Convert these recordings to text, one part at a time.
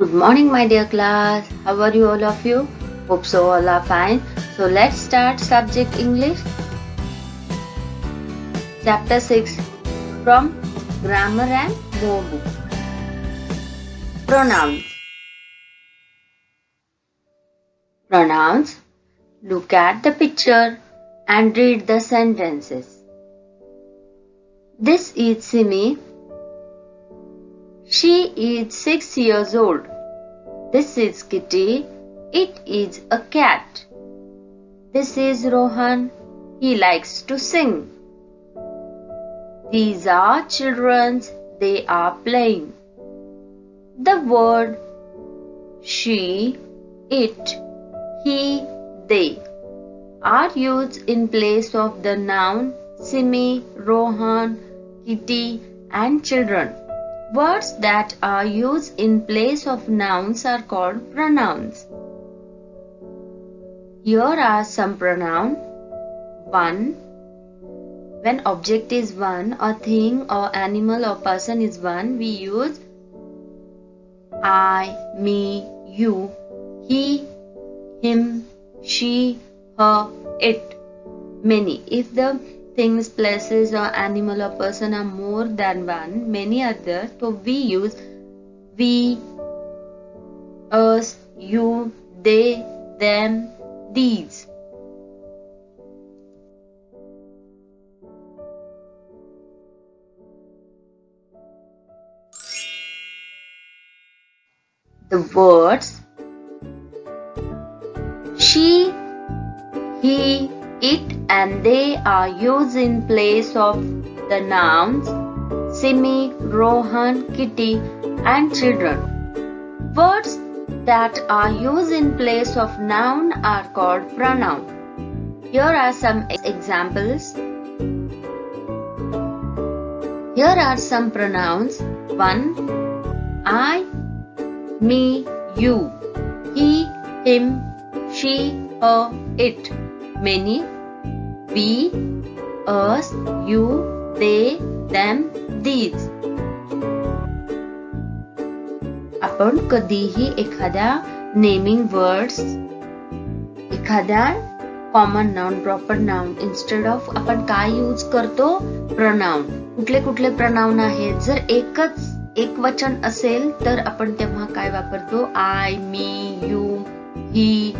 Good morning, my dear class. How are you, all of you? Hope so all are fine. So let's start subject English. Chapter 6 from Grammar and More book. Pronouns. Pronouns. Look at the picture and read the sentences. This is Simi. She is 6 years old. This is Kitty. It is a cat. This is Rohan. He likes to sing. These are children. They are playing. The word she, it, he, they are used in place of the noun Simi, Rohan, Kitty, and children. Words that are used in place of nouns are called pronouns. Here are some pronouns. 1. When object is one, or thing, or animal, or person is one, we use I, me, you, he, him, she, her, it, many. If the things, places, or animal or person are more than one, many others, so we use we, us, you, they, them, these. The words she, he, it, and they are used in place of the nouns Simi, Rohan, Kitty, and children. Words that are used in place of noun are called pronoun. Here are some examples. Here are some pronouns. 1. I, me, you, he, him, she, her, it. Many. We, us, you, they, them, these. आपण कधीही एखाद्या naming words, एखाद्या common noun, proper noun instead of आपण काय use करतो? Pronoun. कुठले कुठले pronoun आहेत? जर एक वचन असेल तर आपण तेव्हा काय वापरतो? I, me, you, he,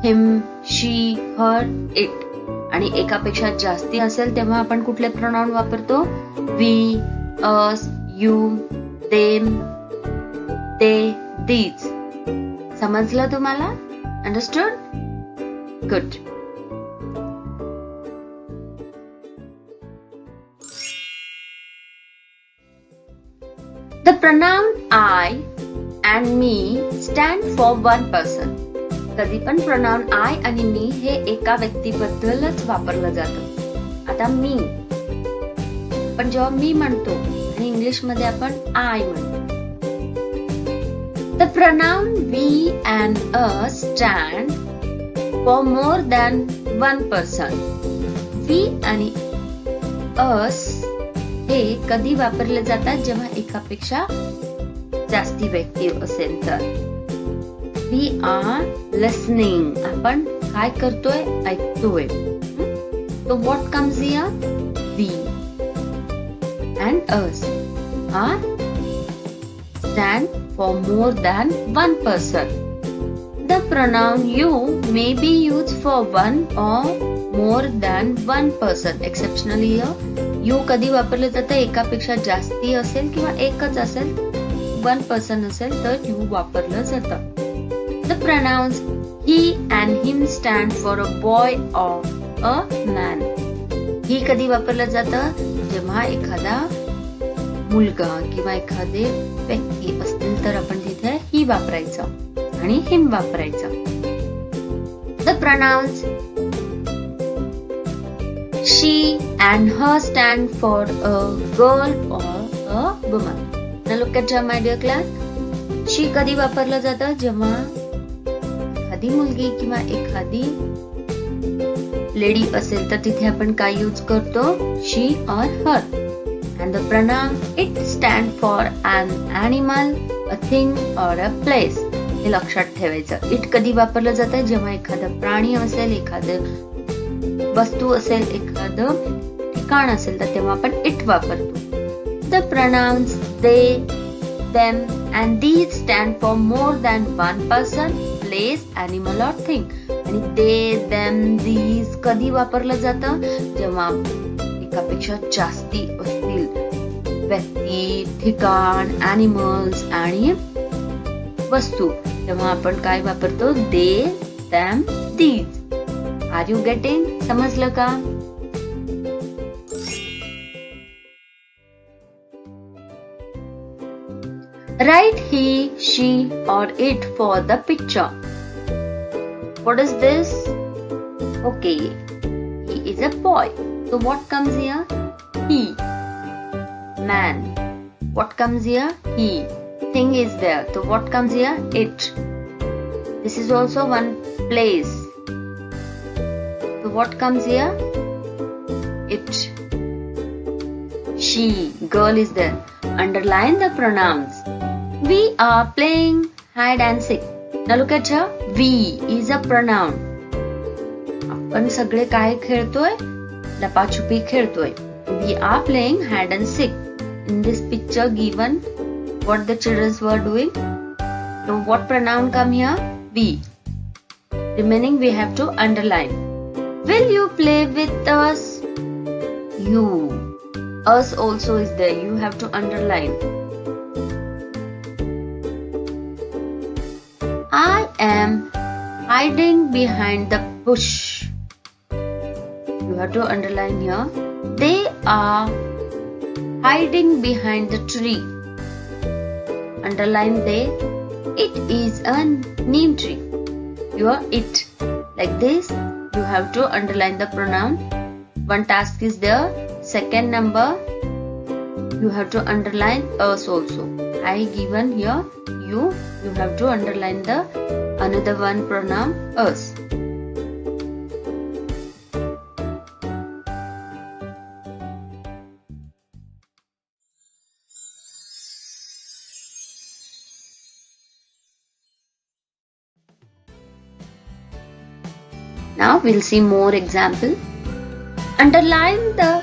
him, she, her, it. आणि एकापेक्षा जास्ती असेल तेव्हा आपण कुठले प्रोनाउन वापरतो? We, us, you, them, they, these. समजलं तुम्हाला? Understood? Good. The pronoun I and me stand for one person. कधी पण प्रोनाउन आय आणि मी हे एका व्यक्तीबद्दलच वापरलं जातं. आता मी, पण जेव्हा मी म्हणतो आणि इंग्लिश मध्ये आपण आय म्हणतो. The pronoun we and us stand for more than one person. We आणि us हे कधी वापरले जातात? जेव्हा एकापेक्षा जास्ती व्यक्ती असेल तर. We are listening. आपण काय करतोय? ऐकतोय. So what comes here? We and us are stand for more than one person. The pronoun you may be used for one or more than one person. Exceptionally here, you कधी वापरले जातं? एकापेक्षा जास्ती असेल किंवा एकच असेल, one person असेल तर you वापरलं जातं. The pronouns he and him stand for a boy or a man. ही कधी वापरलं जातं? जेव्हा एखादा मुलगा किंवा एखादे व्यक्ती असतील तर आपण तिथे ही वापरायचं आणि him वापरायचं. The pronouns she and her stand for a girl or a woman. Now look at my dear class. she कधी वापरलं जातं? जेव्हा एखादी मुलगी किंवा एखादी लेडी असेल तर तिथे आपण काय यूज करतो? शी और हर. And the pronoun it stand for an animal, a thing or a place. हे लक्षात ठेवायचं. इट कधी वापरलं जातं? जेव्हा एखादं प्राणी असेल, एखादं वस्तू असेल, एखादं ठिकाण असेल तर तेव्हा आपण इट वापरतो. The pronouns they, them and these stand for more than one person, place, animal or thing. आणि they, them, these कधी वापरलं जातं? जेव्हा एकापेक्षा जास्ती असतील व्यक्ती, ठिकाण, ॲनिमल्स आणि वस्तू, तेव्हा आपण काय वापरतो? they, them, these. Are you getting? समजलं का? Write he, she or it for the picture. What is this? Okay, he is a boy. So what comes here? He. Man. What comes here? He. Thing is there. So what comes here? It. This is also one place. So what comes here? It. She. Girl is there. Underline the pronouns. We are playing hide and seek. Now look at here. We is a pronoun. आपण सगळे काय खेळतोय? लपाछुपी खेळतोय. We are playing hide and seek. In this picture given, what the children were doing? So what pronoun come here? We. Remaining we have to underline. Will you play with us? You. Us also is there. You have to underline. I am hiding behind the bush. You have to underline here. They are hiding behind the tree. Underline they. It is a neem tree. Your it. Like this, you have to underline the pronoun. One task is there. Second number, you have to underline us also. I given here you have to underline the another one pronoun us. Now we'll see more example. Underline the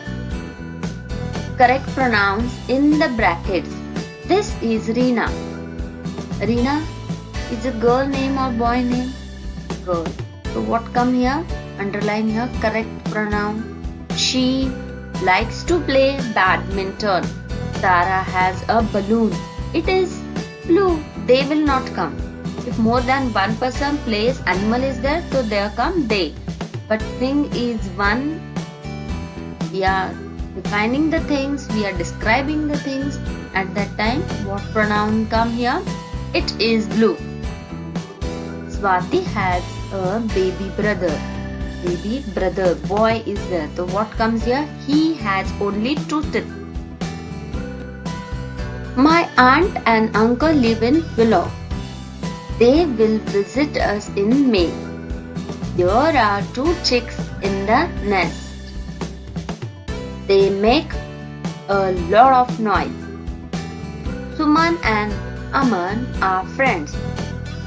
correct pronouns in the brackets. This is Reena. Reena is a girl name or boy name? Girl. So what come here? Underline here correct pronoun. She likes to play badminton. Tara has a balloon. It is blue. They will not come. If more than one person, place, animal is there, so there come they. But thing is one. We are defining the things, we are describing the things. At that time, what pronoun come here? It is blue. Swati has a baby brother. Baby brother, boy is there. So what comes here? He has only 2 teeth. My aunt and uncle live in Willow. They will visit us in May. There are 2 chicks in the nest. They make a lot of noise. Suman and Aman are friends.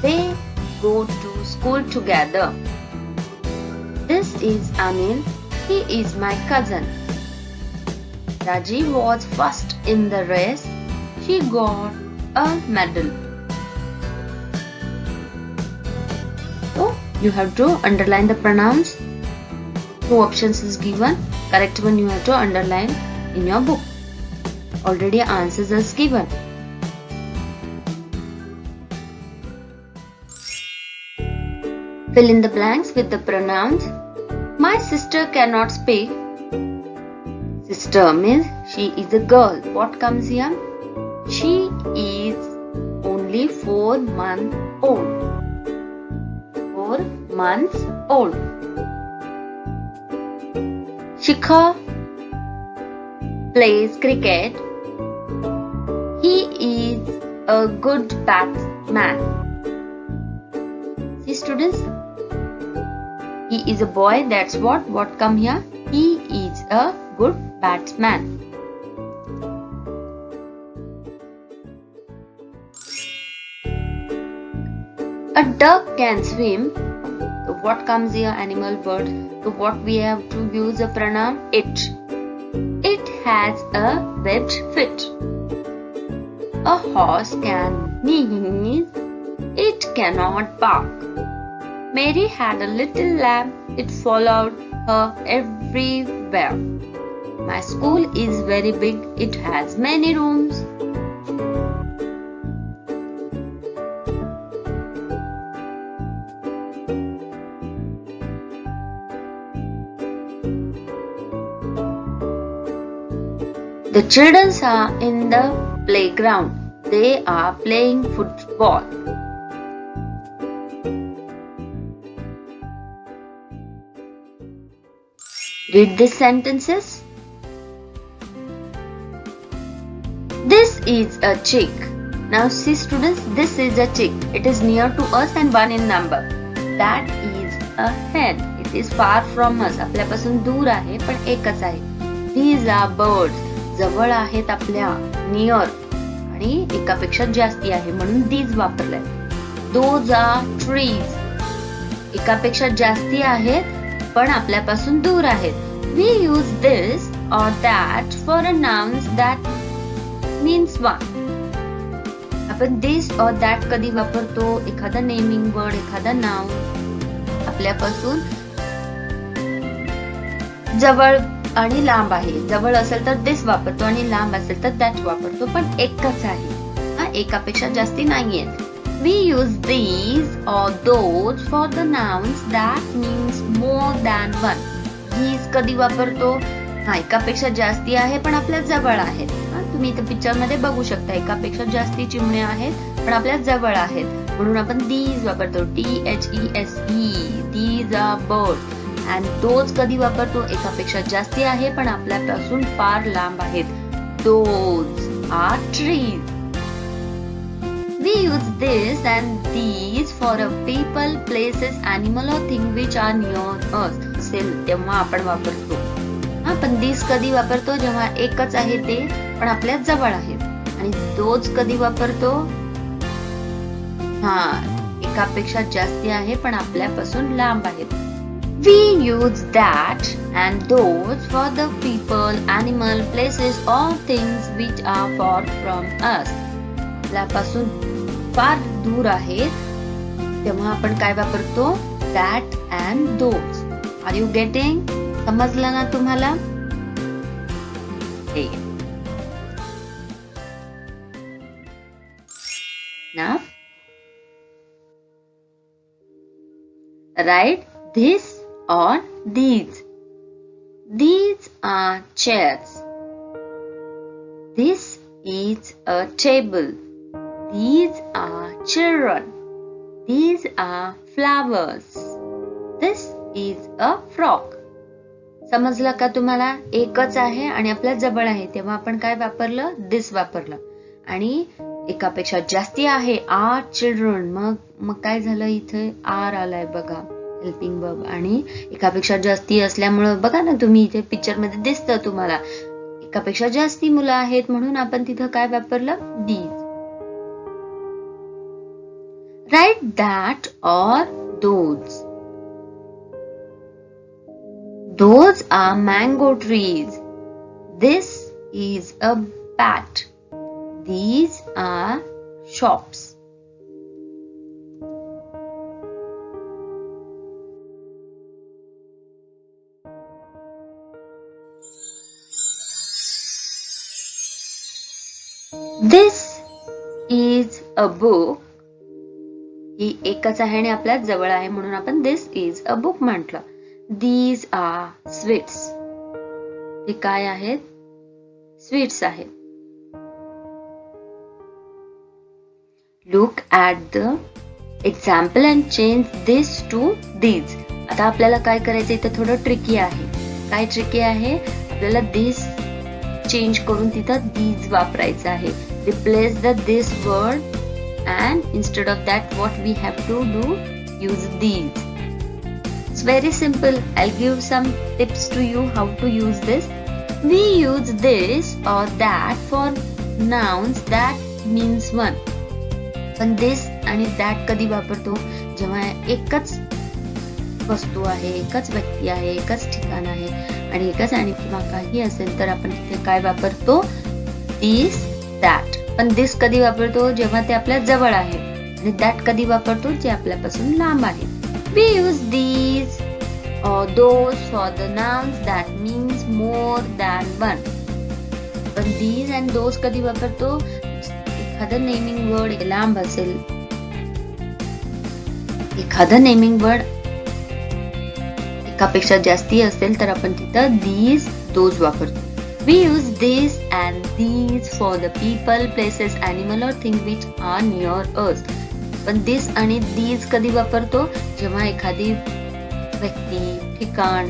They go to school together. This is Anil. He is my cousin. Raji was first in the race. She got a medal. So you have to underline the pronouns. 2 options is given. Correct one you have to underline in your book. Already answers is given. Fill in the blanks with the pronouns. My sister cannot speak. Sister means she is a girl. What comes here? She is only 4 months old. 4 months old. Shikha plays cricket. He is a good batsman. See students, he is a boy. That's what come here. He is a good batsman. A duck can swim. So what comes here? Animal, bird. So what we have to use a pronoun? It. It has a webbed foot. A horse can sneeze. It cannot bark. Mary had a little lamb. It followed her everywhere. My school is very big. It has many rooms. The children are in the playground. They are playing football. Read these sentences. This is a chick. Now see students, this is a chick. It is near to us and one in number. That is a hen. It is far from us. आपल्यापासून दूर आहे पण एकच आहे. These are birds. जवळ आहेत आपल्या, near, आणि एकापेक्षा जास्ती आहे म्हणून these वापरलंय. Those are trees. एकापेक्षा जास्ती आहेत पण आपल्यापासून दूर आहेत. We use this or that for a nouns that means one. आपण this or that कधी वापरतो? एखादा नेमिंग वर्ड, एखादा नाउन आपल्यापासून जवळ आणि लांब आहे. जवळ असेल तर this वापरतो आणि लांब असेल तर that वापरतो, पण एकच आहे. एकापेक्षा जास्ती नाहीये. We use these or those for the nouns that means more than one. These कधी वापरतो? एकापेक्षा जास्ती आहे पण आपल्या जवळ आहेत. तुम्ही इथे पिक्चर मध्ये बघू शकता, एकापेक्षा जास्ती चिमण्या आहेत पण आपल्या जवळ आहेत म्हणून आपण these वापरतो. THESE. These are birds. And those कधी वापरतो? एकापेक्षा जास्ती आहे पण आपल्यापासून फार लांब आहेत. Those are trees. We use this and these for a people, places, animal or thing which are near us. असेल तेव्हा आपण वापरतो. पण these कधी वापरतो? जेव्हा एकच आहे ते पण आपल्या जवळ आहेत. आणि those कधी वापरतो? एकापेक्षा जास्ती आहे पण आपल्यापासून लांब आहेत. We use that and those for the people, animal, places or things which are far from us. आपल्यापासून फार दूर आहेत तेव्हा आपण काय वापरतो? That and those. Are you getting? समजलं ना तुम्हाला? Now, write this or these. These are chairs. This is a table. These are children. These are flowers. This is a frog. समजलं का तुम्हाला? एकच आहे आणि आपल्या जवळ आहे तेव्हा आपण काय वापरलं? this वापरलं. आणि एकापेक्षा जास्ती आहे are children. मग काय झालं? इथे are आलाय बघा, हेल्पिंग वर्ब. आणि एकापेक्षा जास्ती असल्यामुळे बघा ना तुम्ही इथे पिक्चर मध्ये दिसतं तुम्हाला एकापेक्षा जास्ती मुलं आहेत म्हणून आपण तिथं काय वापरलं? these. Write that or those. Those are mango trees. This is a bat. These are shops. This is a book. ही एकच आहे आणि आपल्या जवळ आहे म्हणून आपण this is a book म्हटलं. These are sweets. हे काय आहेत? स्वीट्स आहेत. Look at the example and change this to these. आता आपल्याला काय करायचं? इथं थोडं ट्रिकी आहे. काय ट्रिकी आहे? आपल्याला this चेंज करून तिथं these वापरायचं आहे. Replace the this word and instead of that what we have to do? Use these. It's very simple. I'll give some tips to you how to use this. We use this or that for nouns that means one. पण this आणि that कधी वापरतो? जेव्हा एकच वस्तू आहे, एकच व्यक्ती आहे, एकच ठिकाण आहे आणि एकच आणि किंवा काही असेल तर आपण तिथे काय वापरतो? This, that. पण दिस कधी वापरतो? जेव्हा ते आपल्या जवळ आहे. आणि दॅट कधी वापरतो? जे आपल्यापासून लांब आहे. We use these or those for the nouns that means more than one. पण these and those कधी वापरतो? एखादं नेमिंग वर्ड लांब असेल, एखादं नेमिंग वर्ड एकापेक्षा जास्ती असेल तर आपण तिथं these, those वापरतो. We use this and these for the people, places, animal or thing which are near us. पण this आणि these कधी वापरतो? जेव्हा एखादी व्यक्ती, ठिकाण,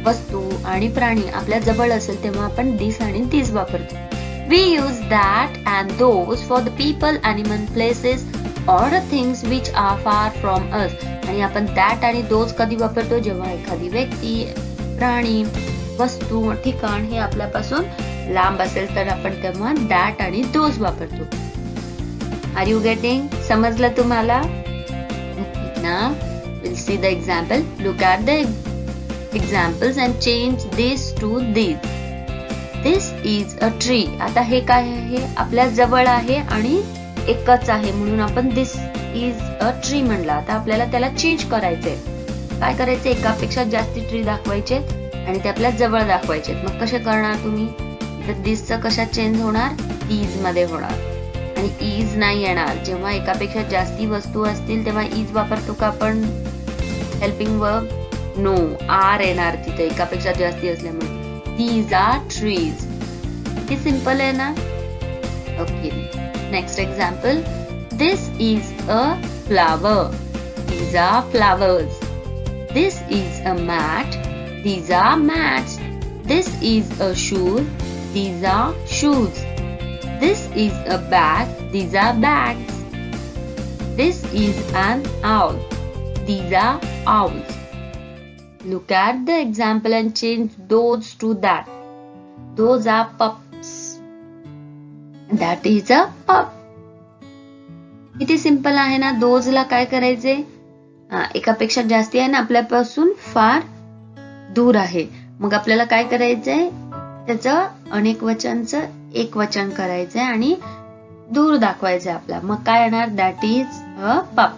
वस्तू आणि प्राणी आपल्या जवळ असेल तेव्हा आपण this आणि these वापरतो. We use that and those for the people, animal, places or the things which are far from us. आणि आपण that आणि those कधी वापरतो? जेव्हा एखादी व्यक्ती, प्राणी, वस्तू, ठिकाण हे आपल्यापासून लांब असेल तर आपण तेव्हा that आणि those वापरतो. Are you getting? समजलं तुम्हाला? Now we'll see the example. Look at the examples and change this to this. This is a tree. आता हे काय आहे? आपल्या जवळ आहे आणि एकच आहे म्हणून आपण this is a tree म्हणलं. आता आपल्याला त्याला चेंज करायचंय. काय करायचंय? एकापेक्षा जास्ती ट्री दाखवायचे आणि ते आपल्या जवळ दाखवायचे. मग कसे करणार तुम्ही? तर this चं कशात चेंज होणार? these मध्ये होणार. आणि इज नाही येणार. जेव्हा एकापेक्षा जास्ती वस्तू असतील तेव्हा इज वापरतो का आपण हेल्पिंग वर्ब? नो, आर येणार तिथे एकापेक्षा जास्ती असल्यामुळे. These are trees. किती सिंपल आहे ना? Okay, next example. This is a flower. These are flowers. This is a mat. These are mats. This is a shoe. These are shoes. This is a bag. These are bags. This is an owl. These are owls. Look at the example and change those to that. Those are pups. That is a pup. किती simple आहे ना? those ला काय करायचे? एकापेक्षा जास्ती आहे ना, आपल्यापासून फार दूर आहे. मग आपल्याला काय करायचंय? त्याचं अनेक वचनचं एक वचन करायचंय आणि दूर दाखवायचंय आपला. मग काय येणार? That is a pup.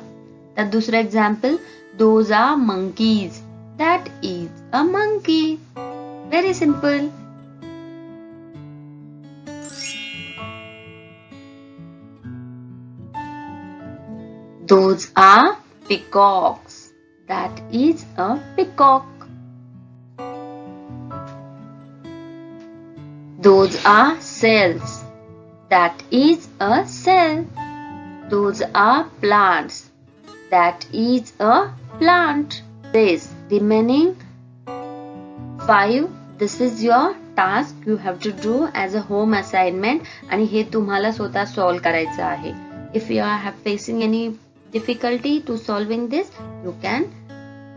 तर दुसरं example. Those are monkeys. That is a monkey. Very simple. Those are peacocks. That is a peacock. Those are cells. That is a cell. Those are plants. That is a plant. This remaining 5. This is your task. You have to do as a home assignment. आणि हे तुम्हाला स्वतः solve करायचं आहे. If you are facing any difficulty to solving this, you can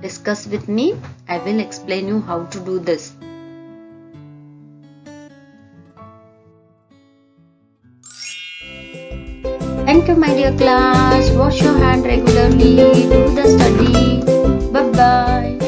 discuss with me. I will explain you how to do this. Thank you, my dear class. Wash your hand regularly. Do the study. Bye bye.